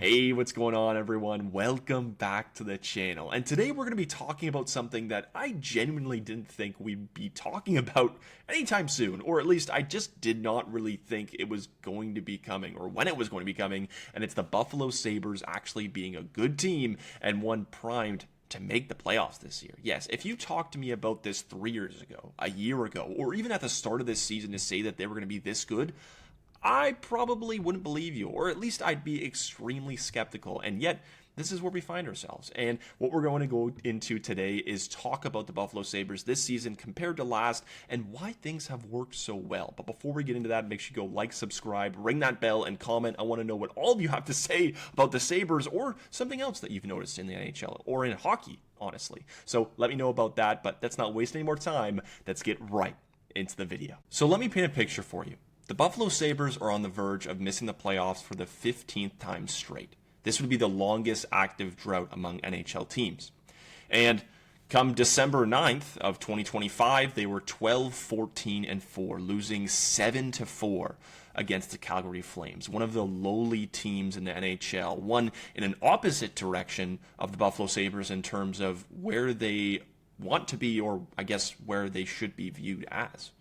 Hey, what's going on, everyone? Welcome back to the channel. And today we're going to be talking about something that I genuinely didn't think we'd be talking about anytime soon, or at least I just did not really think it was going to be coming, or when it was going to be coming, and it's the Buffalo Sabres actually being a good team and one primed to make the playoffs this year. Yes, if you talked to me about this 3 years ago, a year ago, or even at the start of this season to say that they were going to be this good, I probably wouldn't believe you, or at least I'd be extremely skeptical. And yet, this is where we find ourselves. And what we're going to go into today is talk about the Buffalo Sabres this season compared to last and why things have worked so well. But before we get into that, make sure you go like, subscribe, ring that bell, and comment. I want to know what all of you have to say about the Sabres or something else that you've noticed in the NHL or in hockey, honestly. So let me know about that, but let's not waste any more time. Let's get right into the video. So let me paint a picture for you. The Buffalo Sabres are on the verge of missing the playoffs for the 15th time straight. This would be the longest active drought among NHL teams. And come December 9th of 2025, they were 12-14-4, losing 7-4 against the Calgary Flames, one of the lowly teams in the NHL, one in an opposite direction of the Buffalo Sabres in terms of where they want to be, or I guess where they should be viewed as.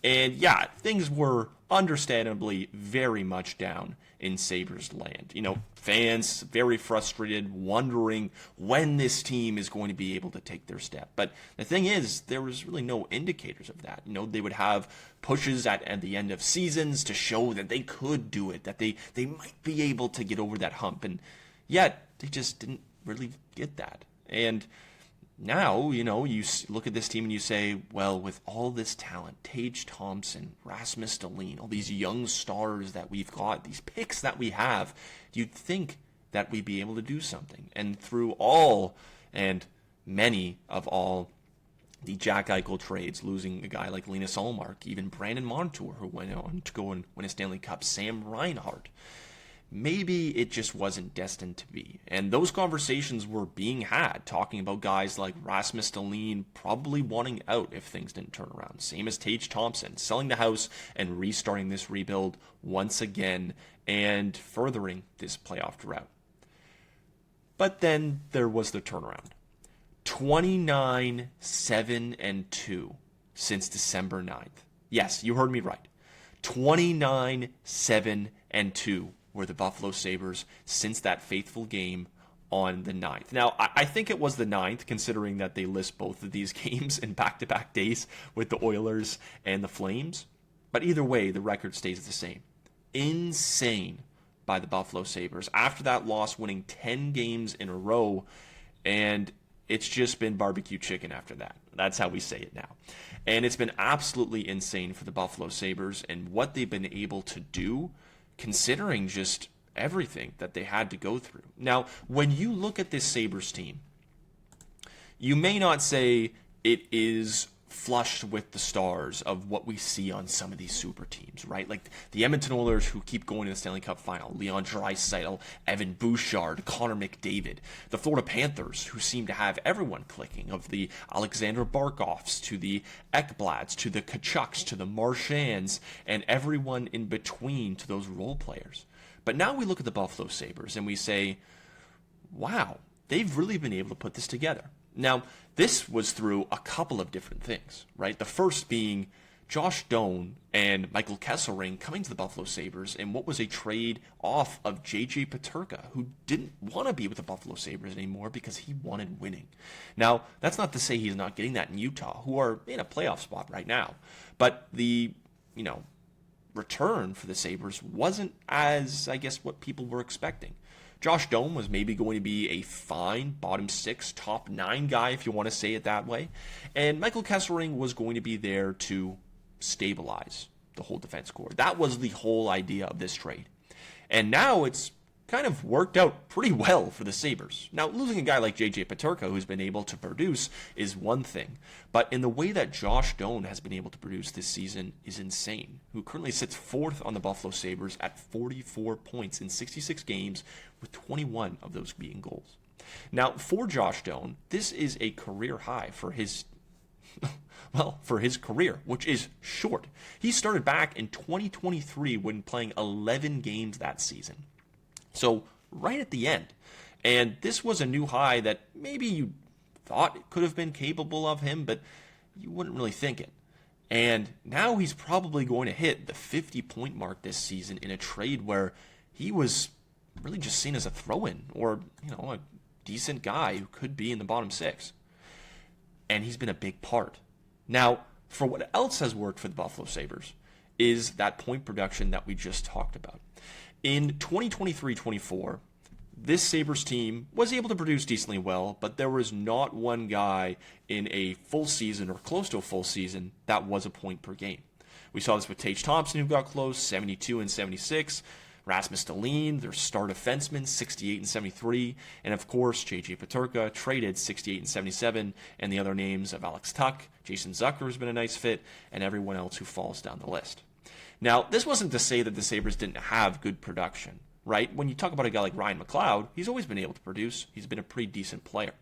And yeah, things were understandably very much down in Sabres land. You know, fans very frustrated, wondering when this team is going to be able to take their step. But the thing is, there was really no indicators of that. You know, they would have pushes at the end of seasons to show that they could do it, that they might be able to get over that hump. And yet, they just didn't really get that. And now, you know, you look at this team and you say, well, with all this talent, Tage Thompson, Rasmus Dahlin, all these young stars that we've got, these picks that we have, you'd think that we'd be able to do something. And through all and many of all the Jack Eichel trades, losing a guy like Linus Ullmark, even Brandon Montour, who went on to go and win a Stanley Cup, Sam Reinhart, maybe it just wasn't destined to be. And those conversations were being had, talking about guys like Rasmus Dahlin probably wanting out if things didn't turn around. Same as Tage Thompson, selling the house and restarting this rebuild once again and furthering this playoff drought. But then there was the turnaround. 29-7-2 since December 9th. Yes, you heard me right. 29-7-2 were the Buffalo Sabres since that faithful game on the 9th. Now, I think it was the 9th, considering that they list both of these games in back-to-back days with the Oilers and the Flames. But either way, the record stays the same. Insane by the Buffalo Sabres. After that loss, winning 10 games in a row, and it's just been barbecue chicken after that. That's how we say it now. And it's been absolutely insane for the Buffalo Sabres and what they've been able to do, considering just everything that they had to go through. Now, when you look at this Sabres team, you may not say it is flushed with the stars of what we see on some of these super teams, right? Like the Edmonton Oilers, who keep going to the Stanley Cup final, Leon Draisaitl, Evan Bouchard, Connor McDavid. The Florida Panthers, who seem to have everyone clicking, of the Alexander Barkovs to the Ekblads to the Kachucks to the Marchands and everyone in between to those role players. But now we look at the Buffalo Sabres and we say, wow, they've really been able to put this together. Now, this was through a couple of different things, right? The first being Josh Doan and Michael Kesselring coming to the Buffalo Sabres in what was a trade off of J.J. Peterka, who didn't want to be with the Buffalo Sabres anymore because he wanted winning. Now, that's not to say he's not getting that in Utah, who are in a playoff spot right now. But the, return for the Sabres wasn't as, I guess, what people were expecting. Josh Doan was maybe going to be a fine bottom 6, top 9 guy, if you want to say it that way. And Michael Kesselring was going to be there to stabilize the whole defense core. That was the whole idea of this trade. And now it's kind of worked out pretty well for the Sabres. Now, losing a guy like J.J. Peterka, who's been able to produce, is one thing. But in the way that Josh Doan has been able to produce this season is insane, who currently sits 4th on the Buffalo Sabres at 44 points in 66 games, with 21 of those being goals. Now, for Josh Doan, this is a career high for his for his career, which is short. He started back in 2023 when playing 11 games that season. So right at the end. And this was a new high that maybe you thought it could have been capable of him, but you wouldn't really think it. And now he's probably going to hit the 50-point mark this season in a trade where he was really just seen as a throw-in or, a decent guy who could be in the bottom six. And he's been a big part. Now, for what else has worked for the Buffalo Sabres is that point production that we just talked about. In 2023-24, this Sabres team was able to produce decently well, but there was not one guy in a full season or close to a full season that was a point per game. We saw this with Tage Thompson, who got close, 72 and 76. Rasmus Dahlin, their star defenseman, 68 and 73. And of course, J.J. Peterka traded 68 and 77. And the other names of Alex Tuch, Jason Zucker has been a nice fit, and everyone else who falls down the list. Now, this wasn't to say that the Sabres didn't have good production, right? When you talk about a guy like Ryan McLeod, he's always been able to produce. He's been a pretty decent player.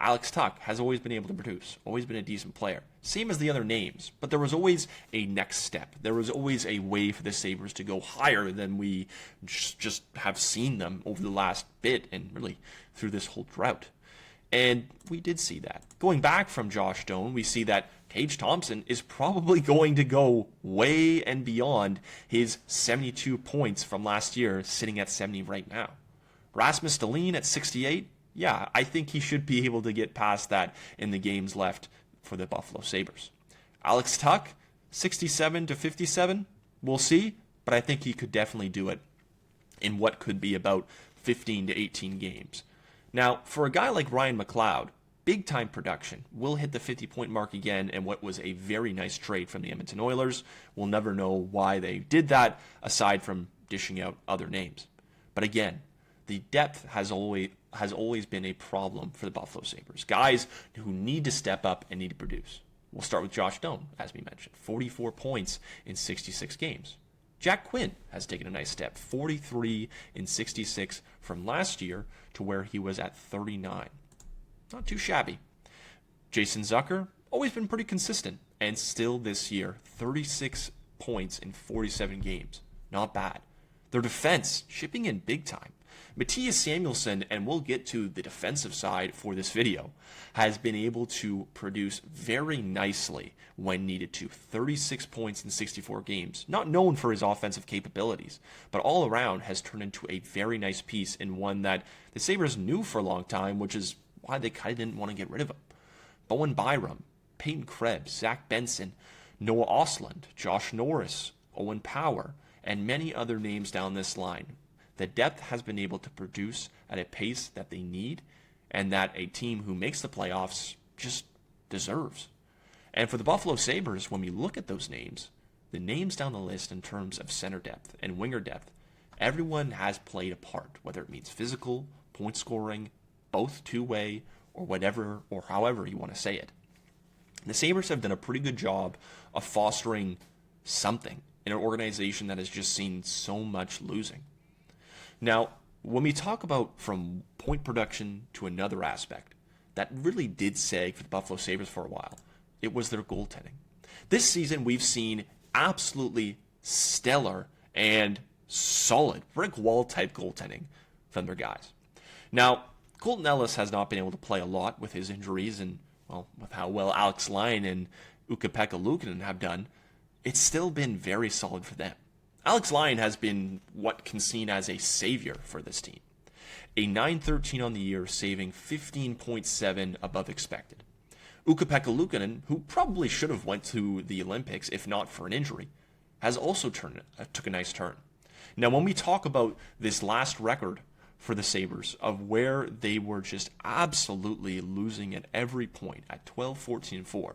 Alex Tuch has always been able to produce, always been a decent player. Same as the other names, but there was always a next step. There was always a way for the Sabres to go higher than we just have seen them over the last bit and really through this whole drought. And we did see that. Going back from Josh Doan, we see that Tage Thompson is probably going to go way and beyond his 72 points from last year, sitting at 70 right now. Rasmus Dahlin at 68, yeah, I think he should be able to get past that in the games left for the Buffalo Sabres. Alex Tuch, 67 to 57, we'll see, but I think he could definitely do it in what could be about 15 to 18 games. Now, for a guy like Ryan McLeod, big-time production, will hit the 50-point mark again in what was a very nice trade from the Edmonton Oilers. We'll never know why they did that, aside from dishing out other names. But again, the depth has always been a problem for the Buffalo Sabres. Guys who need to step up and need to produce. We'll start with Josh Doan, as we mentioned. 44 points in 66 games. Jack Quinn has taken a nice step. 43 in 66 from last year to where he was at 39. Not too shabby. Jason Zucker, always been pretty consistent. And still this year, 36 points in 47 games. Not bad. Their defense, shipping in big time. Mattias Samuelsson, and we'll get to the defensive side for this video, has been able to produce very nicely when needed to. 36 points in 64 games. Not known for his offensive capabilities, but all around has turned into a very nice piece and one that the Sabres knew for a long time, which is why they kind of didn't want to get rid of him. Bowen Byram, Peyton Krebs, Zach Benson, Noah Ostlund, Josh Norris, Owen Power, and many other names down this line. The depth has been able to produce at a pace that they need and that a team who makes the playoffs just deserves. And for the Buffalo Sabres, when we look at those names, the names down the list in terms of center depth and winger depth, everyone has played a part, whether it means physical, point scoring, both two-way, or whatever, or however you want to say it. The Sabres have done a pretty good job of fostering something in an organization that has just seen so much losing. Now, when we talk about from point production to another aspect, that really did sag for the Buffalo Sabres for a while. It was their goaltending. This season, we've seen absolutely stellar and solid brick wall type goaltending from their guys. Now, Colton Ellis has not been able to play a lot with his injuries and, well, with how well Alex Lyon and Ukko-Pekka Luukkonen have done, it's still been very solid for them. Alex Lyon has been what can seen as a savior for this team. A .913 on the year, saving 15.7 above expected. Ukko-Pekka Luukkonen, who probably should have went to the Olympics if not for an injury, has also took a nice turn. Now, when we talk about this last record for the Sabres of where they were just absolutely losing at every point at 12-14-4,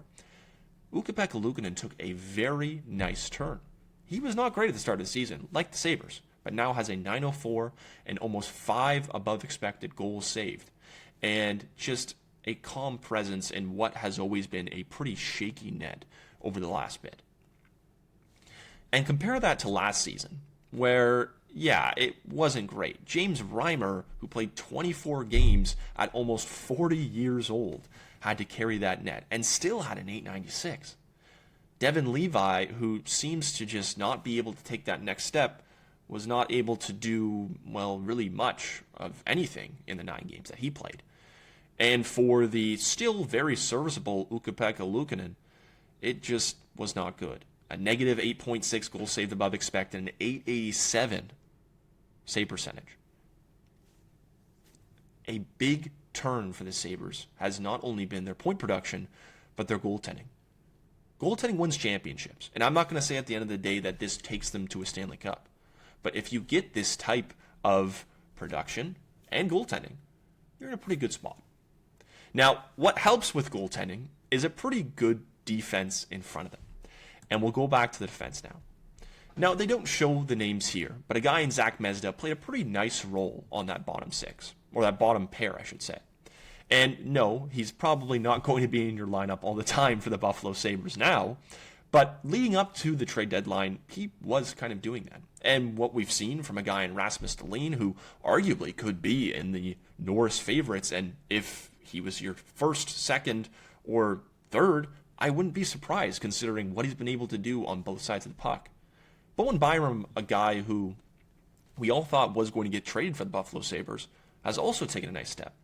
Ukko-Pekka Luukkonen took a very nice turn. He was not great at the start of the season, like the Sabres, but now has a .904 and almost 5 above expected goals saved, and just a calm presence in what has always been a pretty shaky net over the last bit. And compare that to last season, where, yeah, it wasn't great. James Reimer, who played 24 games at almost 40 years old, had to carry that net and still had an .896. Devin Levi, who seems to just not be able to take that next step, was not able to do, well, really much of anything in the 9 games that he played. And for the still very serviceable Ukko-Pekka Luukkonen, it just was not good. A negative 8.6 goals saved above expected, and an 887 save percentage. A big turn for the Sabres has not only been their point production, but their goaltending. Goaltending wins championships, and I'm not going to say at the end of the day that this takes them to a Stanley Cup. But if you get this type of production and goaltending, you're in a pretty good spot. Now, what helps with goaltending is a pretty good defense in front of them. And we'll go back to the defense now. Now, they don't show the names here, but a guy in Zach Mezda played a pretty nice role on that bottom 6, or that bottom pair, I should say. And no, he's probably not going to be in your lineup all the time for the Buffalo Sabres now, but leading up to the trade deadline, he was kind of doing that. And what we've seen from a guy in Rasmus Dahlin, who arguably could be in the Norris favorites, and if he was your first, second, or third, I wouldn't be surprised considering what he's been able to do on both sides of the puck. Bowen Byram, a guy who we all thought was going to get traded for the Buffalo Sabres, has also taken a nice step.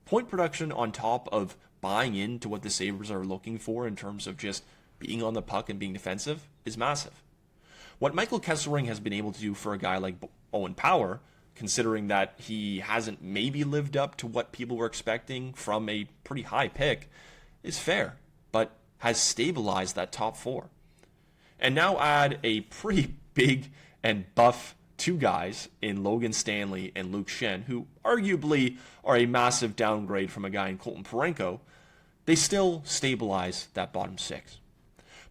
Point production on top of buying into what the Sabres are looking for in terms of just being on the puck and being defensive is massive. What Michael Kesselring has been able to do for a guy like Owen Power, considering that he hasn't maybe lived up to what people were expecting from a pretty high pick, is fair, but has stabilized that top 4. And now add a pretty big and buff 2 guys in Logan Stanley and Luke Schenn, who arguably are a massive downgrade from a guy in Colton Parayko, they still stabilize that bottom 6.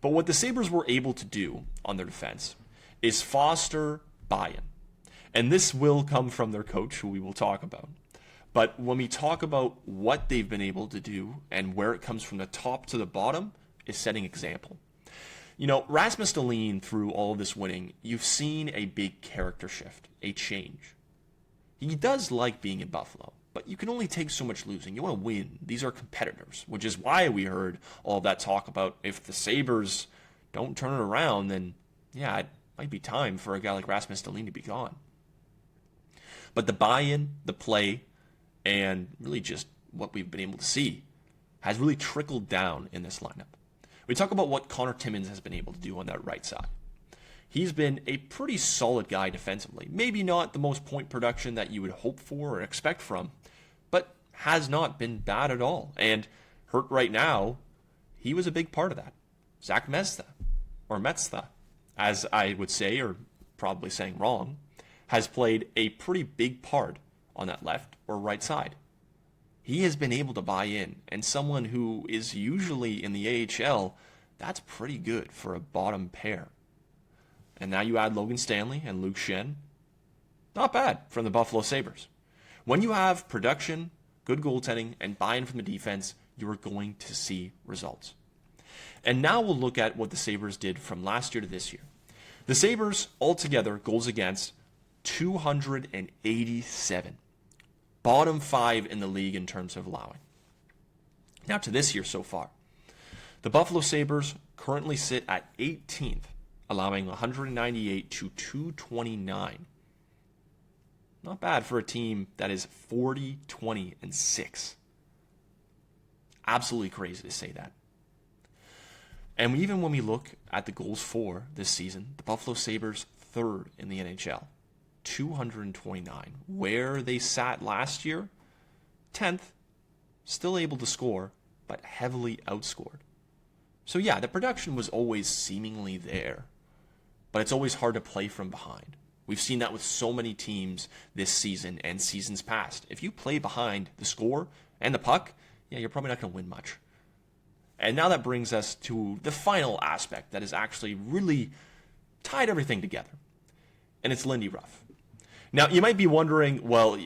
But what the Sabres were able to do on their defense is foster buy-in. And this will come from their coach, who we will talk about. But when we talk about what they've been able to do and where it comes from the top to the bottom, is setting example. You know, Rasmus Dahlin, through all of this winning, you've seen a big character shift, a change. He does like being in Buffalo, but you can only take so much losing. You want to win. These are competitors, which is why we heard all that talk about if the Sabres don't turn it around, then yeah, it might be time for a guy like Rasmus Dahlin to be gone. But the buy-in, the play, and really just what we've been able to see has really trickled down in this lineup. We talk about what Connor Timmins has been able to do on that right side. He's been a pretty solid guy defensively. Maybe not the most point production that you would hope for or expect from, but has not been bad at all. And hurt right now, he was a big part of that. Zach Mezda, or Metzda, as I would say, or probably saying wrong, has played a pretty big part on that left or right side. He has been able to buy in, and someone who is usually in the AHL, that's pretty good for a bottom pair. And now you add Logan Stanley and Luke Schenn. Not bad from the Buffalo Sabres. When you have production, good goaltending, and buy-in from the defense, you are going to see results. And now we'll look at what the Sabres did from last year to this year. The Sabres, altogether, goals against, 287. Bottom 5 in the league in terms of allowing. Now to this year so far. The Buffalo Sabres currently sit at 18th, allowing 198 to 229. Not bad for a team that is 40, 20, and 6. Absolutely crazy to say that. And even when we look at the goals for this season, the Buffalo Sabres 3rd in the NHL. 229. Where they sat last year, 10th, still able to score, but heavily outscored. So yeah, the production was always seemingly there, but it's always hard to play from behind. We've seen that with so many teams this season and seasons past. If you play behind the score and the puck, yeah, you're probably not going to win much. And now that brings us to the final aspect that has actually really tied everything together, and it's Lindy Ruff. Now, you might be wondering, well,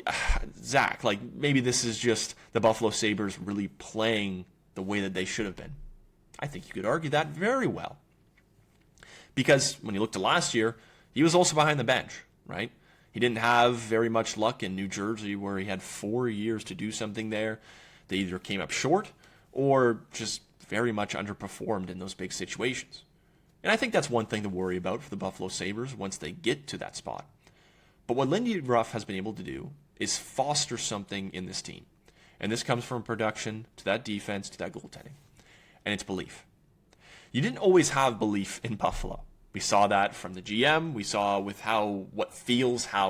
Zach, like maybe this is just the Buffalo Sabres really playing the way that they should have been. I think you could argue that very well. Because when you look to last year, he was also behind the bench, right? He didn't have very much luck in New Jersey where he had 4 years to do something there. They either came up short or just very much underperformed in those big situations. And I think that's one thing to worry about for the Buffalo Sabres once they get to that spot. But what Lindy Ruff has been able to do is foster something in this team. And this comes from production to that defense to that goaltending. And it's belief. You didn't always have belief in Buffalo. We saw that from the GM. We saw with how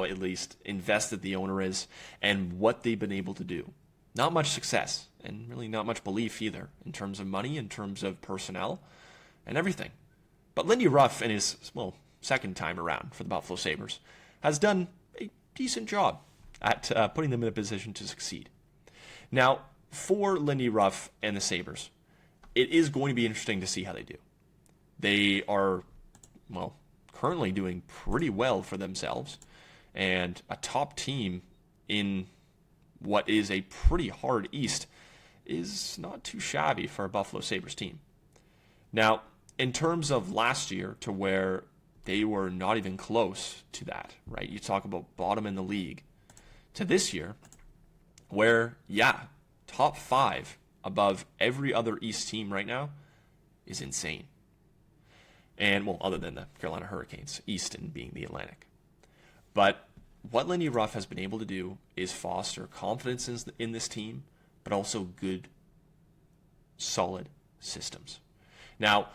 at least invested the owner is and what they've been able to do. Not much success and really not much belief either in terms of money, in terms of personnel and everything. But Lindy Ruff in his, second time around for the Buffalo Sabres has done a decent job at putting them in a position to succeed. Now, for Lindy Ruff and the Sabres, it is going to be interesting to see how they do. They are, currently doing pretty well for themselves, and a top team in what is a pretty hard East is not too shabby for a Buffalo Sabres team. Now, in terms of last year to where they were not even close to that, right? You talk about bottom in the league, to this year where, top 5 above every other East team right now is insane. And, other than the Carolina Hurricanes, Easton being the Atlantic. But what Lindy Ruff has been able to do is foster confidence in this team, but also good, solid systems. Now,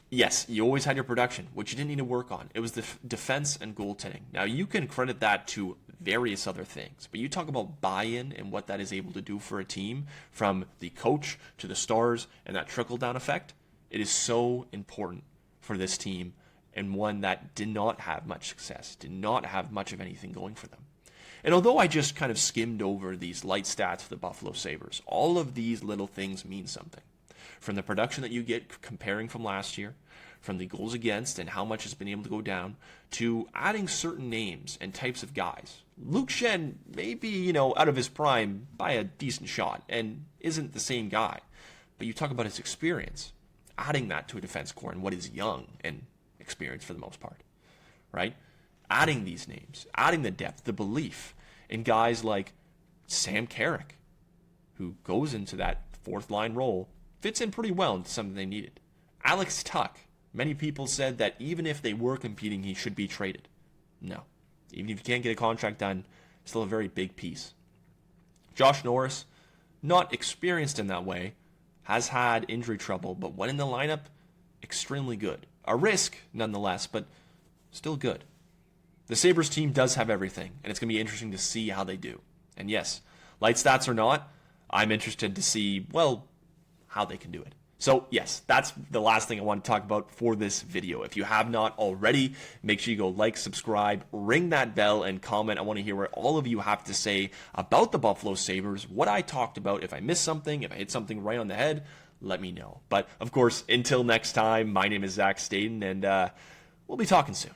yes, you always had your production, which you didn't need to work on. It was the defense and goaltending. Now, you can credit that to various other things, but you talk about buy-in and what that is able to do for a team, from the coach to the stars and that trickle-down effect. It is so important for this team, and one that did not have much success, did not have much of anything going for them. And although I just kind of skimmed over these light stats for the Buffalo Sabres, all of these little things mean something. From the production that you get comparing from last year, from the goals against and how much has been able to go down, to adding certain names and types of guys. Luke Schenn may be, out of his prime by a decent shot and isn't the same guy. But you talk about his experience, adding that to a defense core and what is young and experienced for the most part, right? Adding these names, adding the depth, the belief in guys like Sam Carrick, who goes into that fourth line role, fits in pretty well into something they needed. Alex Tuck, many people said that even if they were competing, he should be traded. No. Even if you can't get a contract done, still a very big piece. Josh Norris, not experienced in that way, has had injury trouble, but when in the lineup, extremely good. A risk, nonetheless, but still good. The Sabres team does have everything, and it's going to be interesting to see how they do. And yes, light stats or not, I'm interested to see, how they can do it. So yes, that's the last thing I want to talk about for this video. If you have not already, make sure you go like, subscribe, ring that bell, and comment. I want to hear what all of you have to say about the Buffalo Sabres, what I talked about. If I missed something, if I hit something right on the head, let me know. But of course, until next time, my name is Zach Staden, and we'll be talking soon.